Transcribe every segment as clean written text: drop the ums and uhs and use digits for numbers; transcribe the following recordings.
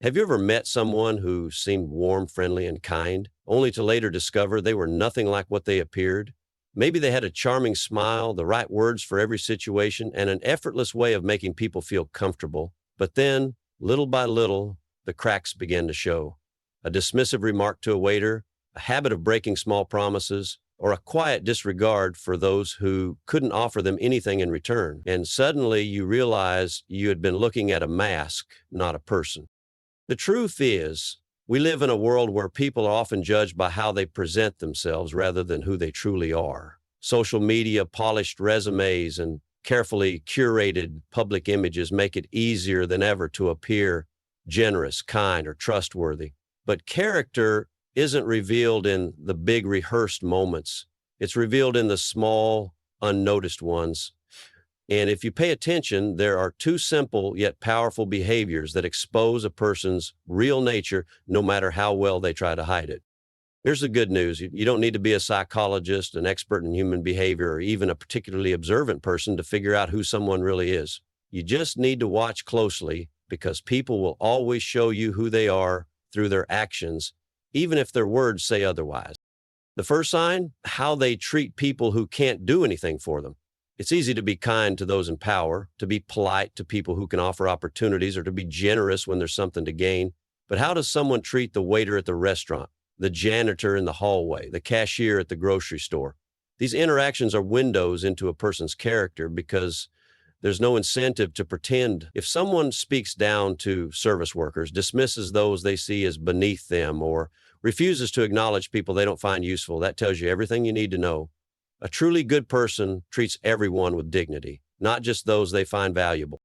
Have you ever met someone who seemed warm, friendly, and kind, only to later discover they were nothing like what they appeared? Maybe they had a charming smile, the right words for every situation, and an effortless way of making people feel comfortable. But then, little by little, the cracks began to show. A dismissive remark to a waiter, a habit of breaking small promises, or a quiet disregard for those who couldn't offer them anything in return. And suddenly you realize you had been looking at a mask, not a person. The truth is, we live in a world where people are often judged by how they present themselves rather than who they truly are. Social media, polished resumes, and carefully curated public images make it easier than ever to appear generous, kind, or trustworthy. But character isn't revealed in the big rehearsed moments. It's revealed in the small, unnoticed ones. And if you pay attention, there are two simple yet powerful behaviors that expose a person's real nature, no matter how well they try to hide it. Here's the good news. You don't need to be a psychologist, an expert in human behavior, or even a particularly observant person to figure out who someone really is. You just need to watch closely because people will always show you who they are through their actions, even if their words say otherwise. The first sign, how they treat people who can't do anything for them. It's easy to be kind to those in power, to be polite to people who can offer opportunities, or to be generous when there's something to gain. But how does someone treat the waiter at the restaurant, the janitor in the hallway, the cashier at the grocery store? These interactions are windows into a person's character because there's no incentive to pretend. If someone speaks down to service workers, dismisses those they see as beneath them, or refuses to acknowledge people they don't find useful, that tells you everything you need to know. A truly good person treats everyone with dignity, not just those they find valuable.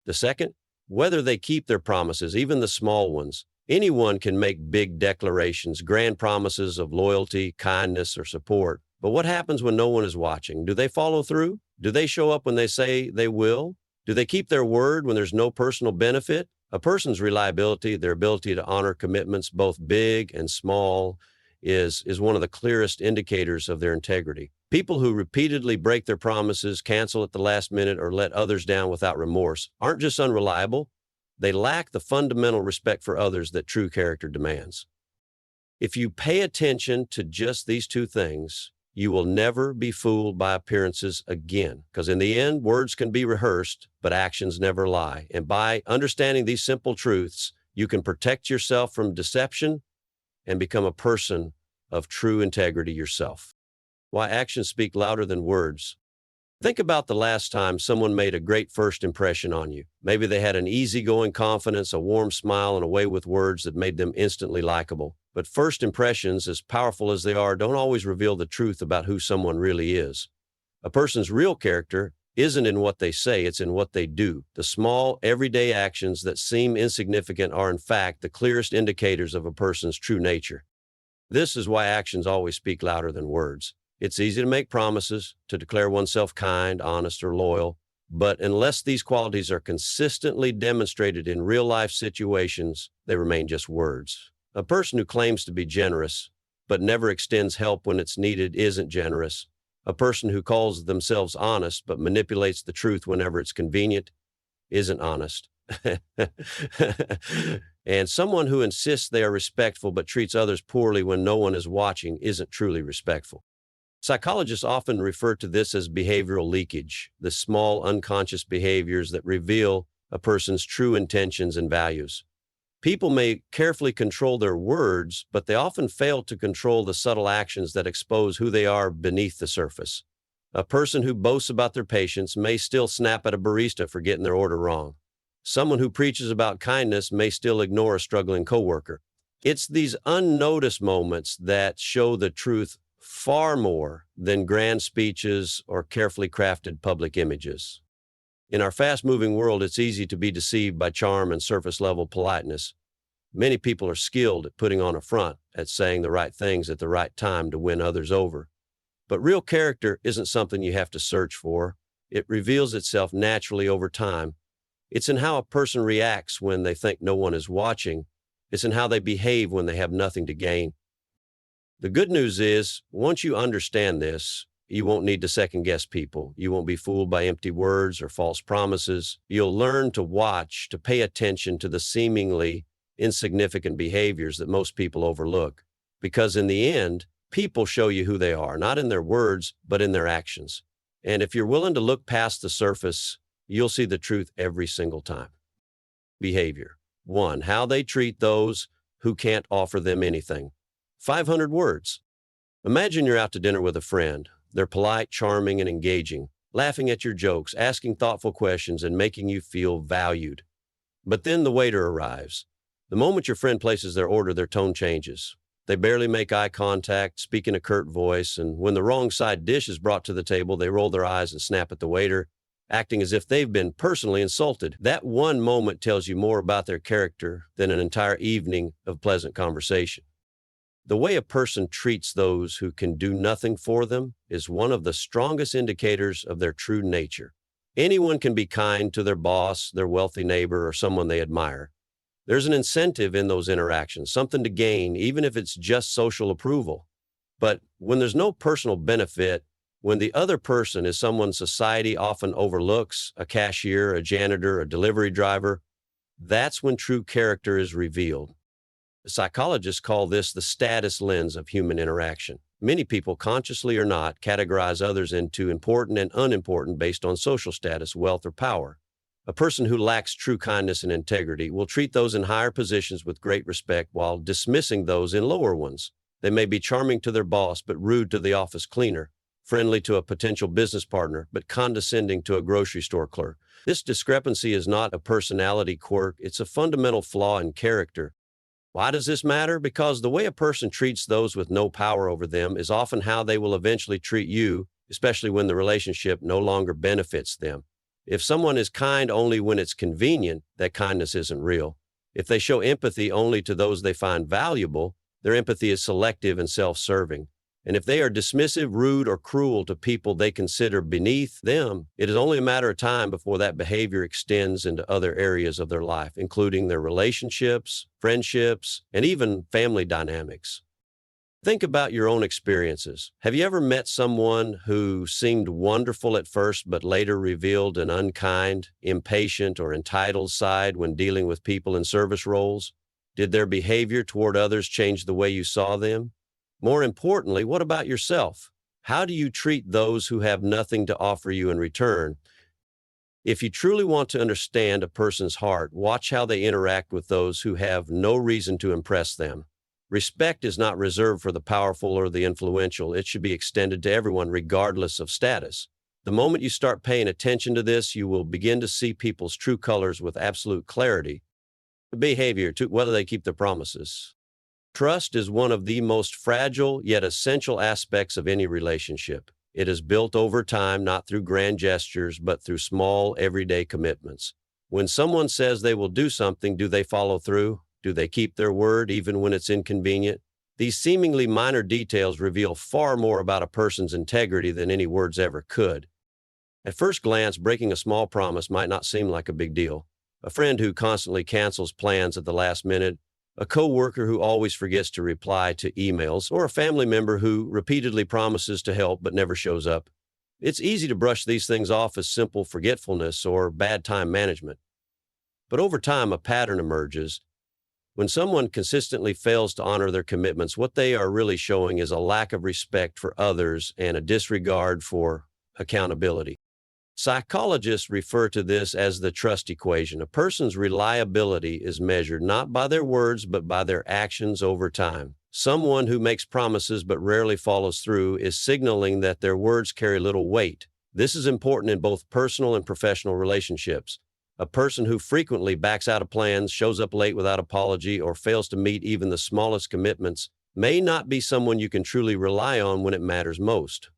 The second, whether they keep their promises, even the small ones. Anyone can make big declarations, grand promises of loyalty, kindness, or support. But what happens when no one is watching? Do they follow through? Do they show up when they say they will? Do they keep their word when there's no personal benefit? A person's reliability, their ability to honor commitments, both big and small, is one of the clearest indicators of their integrity. People who repeatedly break their promises, cancel at the last minute, or let others down without remorse aren't just unreliable, they lack the fundamental respect for others that true character demands. If you pay attention to just these two things, you will never be fooled by appearances again, because in the end, words can be rehearsed, but actions never lie. And by understanding these simple truths, you can protect yourself from deception and become a person of true integrity yourself. Why actions speak louder than words. Think about the last time someone made a great first impression on you. Maybe they had an easygoing confidence, a warm smile, and a way with words that made them instantly likable. But first impressions, as powerful as they are, don't always reveal the truth about who someone really is. A person's real character isn't in what they say, it's in what they do. The small, everyday actions that seem insignificant are, in fact, the clearest indicators of a person's true nature. This is why actions always speak louder than words. It's easy to make promises, to declare oneself kind, honest, or loyal, but unless these qualities are consistently demonstrated in real-life situations, they remain just words. A person who claims to be generous, but never extends help when it's needed, isn't generous. A person who calls themselves honest, but manipulates the truth whenever it's convenient, isn't honest. And someone who insists they are respectful but treats others poorly when no one is watching isn't truly respectful. Psychologists often refer to this as behavioral leakage, the small unconscious behaviors that reveal a person's true intentions and values. People may carefully control their words, but they often fail to control the subtle actions that expose who they are beneath the surface. A person who boasts about their patience may still snap at a barista for getting their order wrong. Someone who preaches about kindness may still ignore a struggling coworker. It's these unnoticed moments that show the truth far more than grand speeches or carefully crafted public images. In our fast-moving world, it's easy to be deceived by charm and surface-level politeness. Many people are skilled at putting on a front, at saying the right things at the right time to win others over. But real character isn't something you have to search for. It reveals itself naturally over time. It's in how a person reacts when they think no one is watching. It's in how they behave when they have nothing to gain. The good news is, once you understand this, you won't need to second-guess people. You won't be fooled by empty words or false promises. You'll learn to watch, to pay attention to the seemingly insignificant behaviors that most people overlook. Because in the end, people show you who they are, not in their words, but in their actions. And if you're willing to look past the surface, you'll see the truth every single time. Behavior. 1. How they treat those who can't offer them anything. 500 words. Imagine you're out to dinner with a friend. They're polite, charming, and engaging, laughing at your jokes, asking thoughtful questions, and making you feel valued. But then the waiter arrives. The moment your friend places their order, their tone changes. They barely make eye contact, speak in a curt voice, and when the wrong side dish is brought to the table, they roll their eyes and snap at the waiter, acting as if they've been personally insulted. That one moment tells you more about their character than an entire evening of pleasant conversation. The way a person treats those who can do nothing for them is one of the strongest indicators of their true nature. Anyone can be kind to their boss, their wealthy neighbor, or someone they admire. There's an incentive in those interactions, something to gain, even if it's just social approval. But when there's no personal benefit, when the other person is someone society often overlooks, a cashier, a janitor, a delivery driver, that's when true character is revealed. Psychologists call this the status lens of human interaction. Many people, consciously or not, categorize others into important and unimportant based on social status, wealth, or power. A person who lacks true kindness and integrity will treat those in higher positions with great respect while dismissing those in lower ones. They may be charming to their boss but rude to the office cleaner, friendly to a potential business partner but condescending to a grocery store clerk. This discrepancy is not a personality quirk, it's a fundamental flaw in character. Why does this matter? Because the way a person treats those with no power over them is often how they will eventually treat you, especially when the relationship no longer benefits them. If someone is kind only when it's convenient, that kindness isn't real. If they show empathy only to those they find valuable, their empathy is selective and self-serving. And if they are dismissive, rude, or cruel to people they consider beneath them, it is only a matter of time before that behavior extends into other areas of their life, including their relationships, friendships, and even family dynamics. Think about your own experiences. Have you ever met someone who seemed wonderful at first but later revealed an unkind, impatient, or entitled side when dealing with people in service roles? Did their behavior toward others change the way you saw them? More importantly, what about yourself? How do you treat those who have nothing to offer you in return? If you truly want to understand a person's heart, watch how they interact with those who have no reason to impress them. Respect is not reserved for the powerful or the influential. It should be extended to everyone, regardless of status. The moment you start paying attention to this, you will begin to see people's true colors with absolute clarity. Behavior, to whether they keep their promises. Trust is one of the most fragile yet essential aspects of any relationship. It is built over time, not through grand gestures, but through small, everyday commitments. When someone says they will do something, do they follow through? Do they keep their word even when it's inconvenient? These seemingly minor details reveal far more about a person's integrity than any words ever could. At first glance, breaking a small promise might not seem like a big deal. A friend who constantly cancels plans at the last minute, a coworker who always forgets to reply to emails, or a family member who repeatedly promises to help but never shows up. It's easy to brush these things off as simple forgetfulness or bad time management. But over time, a pattern emerges. When someone consistently fails to honor their commitments, what they are really showing is a lack of respect for others and a disregard for accountability. Psychologists refer to this as the trust equation. A person's reliability is measured not by their words, but by their actions over time. Someone who makes promises but rarely follows through is signaling that their words carry little weight. This is important in both personal and professional relationships. A person who frequently backs out of plans, shows up late without apology, or fails to meet even the smallest commitments may not be someone you can truly rely on when it matters most.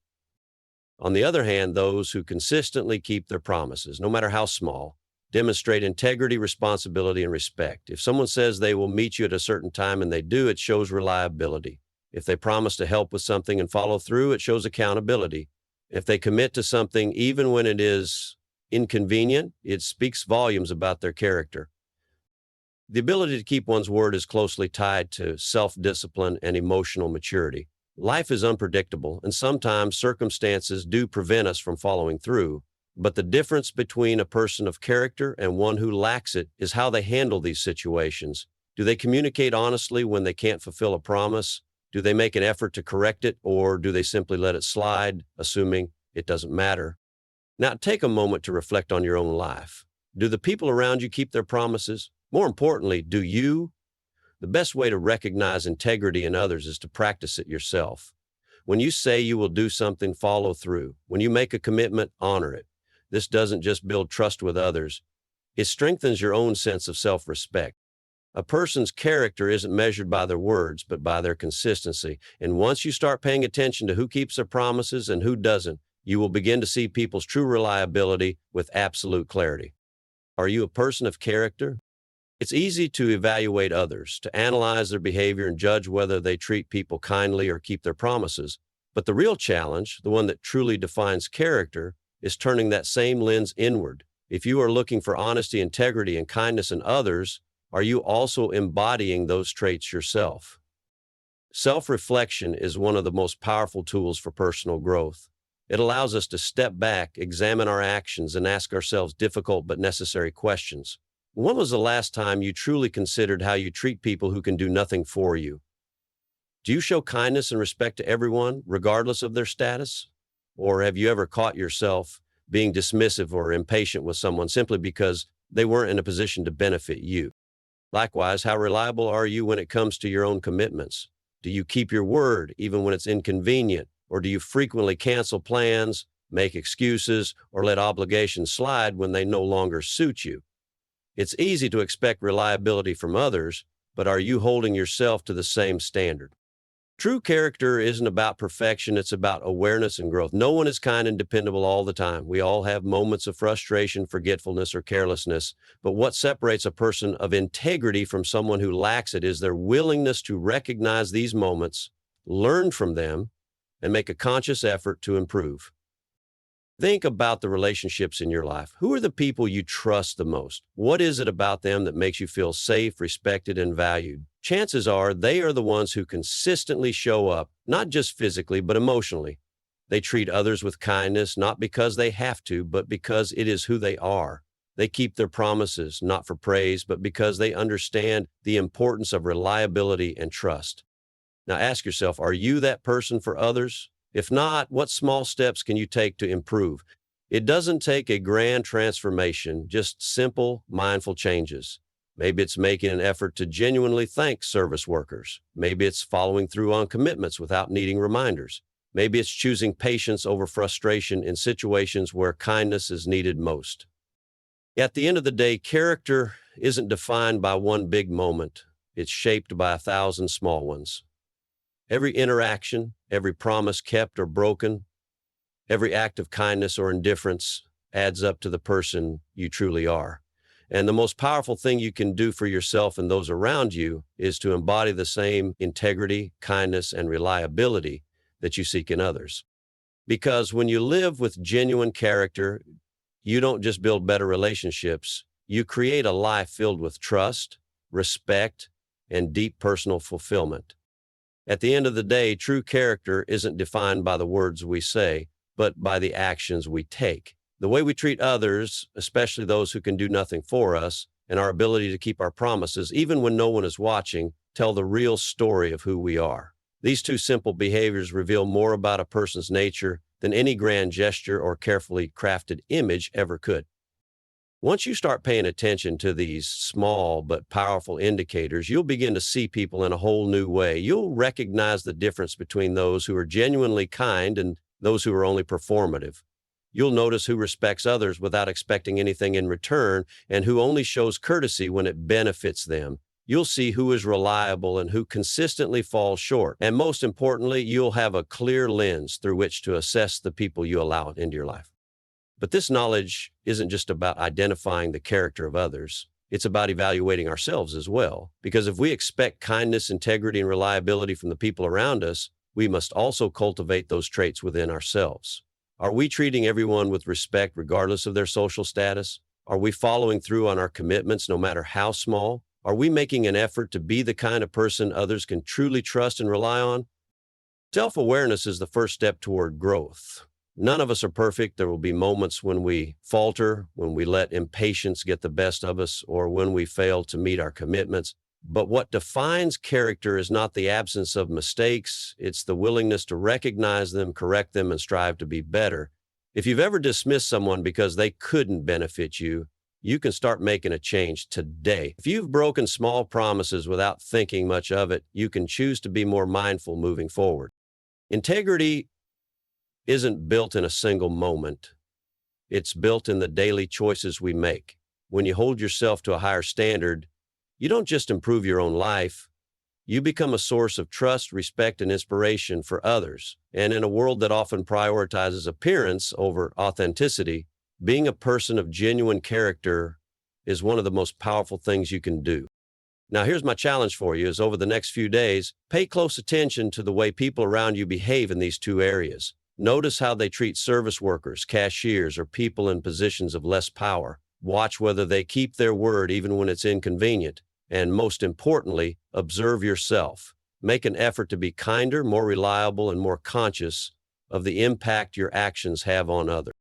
On the other hand, those who consistently keep their promises, no matter how small, demonstrate integrity, responsibility, and respect. If someone says they will meet you at a certain time and they do, it shows reliability. If they promise to help with something and follow through, it shows accountability. If they commit to something even when it is inconvenient, it speaks volumes about their character. The ability to keep one's word is closely tied to self-discipline and emotional maturity. Life is unpredictable, and sometimes circumstances do prevent us from following through. But the difference between a person of character and one who lacks it is how they handle these situations. Do they communicate honestly when they can't fulfill a promise? Do they make an effort to correct it, or do they simply let it slide, assuming it doesn't matter? Now, take a moment to reflect on your own life. Do the people around you keep their promises? More importantly, do you? The best way to recognize integrity in others is to practice it yourself. When you say you will do something, follow through. When you make a commitment, honor it. This doesn't just build trust with others, it strengthens your own sense of self-respect. A person's character isn't measured by their words, but by their consistency. And once you start paying attention to who keeps their promises and who doesn't, you will begin to see people's true reliability with absolute clarity. Are you a person of character? It's easy to evaluate others, to analyze their behavior and judge whether they treat people kindly or keep their promises. But the real challenge, the one that truly defines character, is turning that same lens inward. If you are looking for honesty, integrity, and kindness in others, are you also embodying those traits yourself? Self-reflection is one of the most powerful tools for personal growth. It allows us to step back, examine our actions, and ask ourselves difficult but necessary questions. When was the last time you truly considered how you treat people who can do nothing for you? Do you show kindness and respect to everyone, regardless of their status? Or have you ever caught yourself being dismissive or impatient with someone simply because they weren't in a position to benefit you? Likewise, how reliable are you when it comes to your own commitments? Do you keep your word even when it's inconvenient? Or do you frequently cancel plans, make excuses, or let obligations slide when they no longer suit you? It's easy to expect reliability from others, but are you holding yourself to the same standard? True character isn't about perfection, it's about awareness and growth. No one is kind and dependable all the time. We all have moments of frustration, forgetfulness, or carelessness, but what separates a person of integrity from someone who lacks it is their willingness to recognize these moments, learn from them, and make a conscious effort to improve. Think about the relationships in your life. Who are the people you trust the most? What is it about them that makes you feel safe, respected, and valued? Chances are they are the ones who consistently show up, not just physically, but emotionally. They treat others with kindness, not because they have to, but because it is who they are. They keep their promises, not for praise, but because they understand the importance of reliability and trust. Now ask yourself, are you that person for others? If not, what small steps can you take to improve? It doesn't take a grand transformation, just simple, mindful changes. Maybe it's making an effort to genuinely thank service workers. Maybe it's following through on commitments without needing reminders. Maybe it's choosing patience over frustration in situations where kindness is needed most. At the end of the day, character isn't defined by one big moment. It's shaped by 1,000 small ones. Every interaction, every promise kept or broken, every act of kindness or indifference adds up to the person you truly are. And the most powerful thing you can do for yourself and those around you is to embody the same integrity, kindness, and reliability that you seek in others. Because when you live with genuine character, you don't just build better relationships, you create a life filled with trust, respect, and deep personal fulfillment. At the end of the day, true character isn't defined by the words we say, but by the actions we take. The way we treat others, especially those who can do nothing for us, and our ability to keep our promises, even when no one is watching, tell the real story of who we are. These two simple behaviors reveal more about a person's nature than any grand gesture or carefully crafted image ever could. Once you start paying attention to these small but powerful indicators, you'll begin to see people in a whole new way. You'll recognize the difference between those who are genuinely kind and those who are only performative. You'll notice who respects others without expecting anything in return and who only shows courtesy when it benefits them. You'll see who is reliable and who consistently falls short. And most importantly, you'll have a clear lens through which to assess the people you allow into your life. But this knowledge isn't just about identifying the character of others. It's about evaluating ourselves as well. Because if we expect kindness, integrity, and reliability from the people around us, we must also cultivate those traits within ourselves. Are we treating everyone with respect regardless of their social status? Are we following through on our commitments no matter how small? Are we making an effort to be the kind of person others can truly trust and rely on? Self-awareness is the first step toward growth. None of us are perfect. There will be moments when we falter, when we let impatience get the best of us, or when we fail to meet our commitments. But what defines character is not the absence of mistakes, it's the willingness to recognize them, correct them, and strive to be better. If you've ever dismissed someone because they couldn't benefit you, you can start making a change today. If you've broken small promises without thinking much of it, you can choose to be more mindful moving forward. Integrity isn't built in a single moment. It's built in the daily choices we make. When you hold yourself to a higher standard, you don't just improve your own life, you become a source of trust, respect, and inspiration for others. And in a world that often prioritizes appearance over authenticity, being a person of genuine character is one of the most powerful things you can do. Now, here's my challenge for you is over the next few days, pay close attention to the way people around you behave in these two areas. Notice how they treat service workers, cashiers, or people in positions of less power. Watch whether they keep their word even when it's inconvenient. And most importantly, observe yourself. Make an effort to be kinder, more reliable, and more conscious of the impact your actions have on others.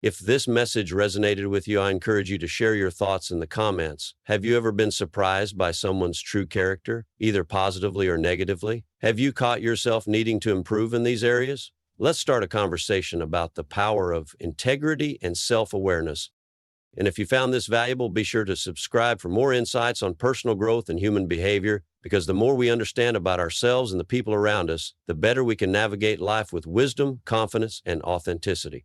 If this message resonated with you, I encourage you to share your thoughts in the comments. Have you ever been surprised by someone's true character, either positively or negatively? Have you caught yourself needing to improve in these areas? Let's start a conversation about the power of integrity and self-awareness. And if you found this valuable, be sure to subscribe for more insights on personal growth and human behavior, because the more we understand about ourselves and the people around us, the better we can navigate life with wisdom, confidence, and authenticity.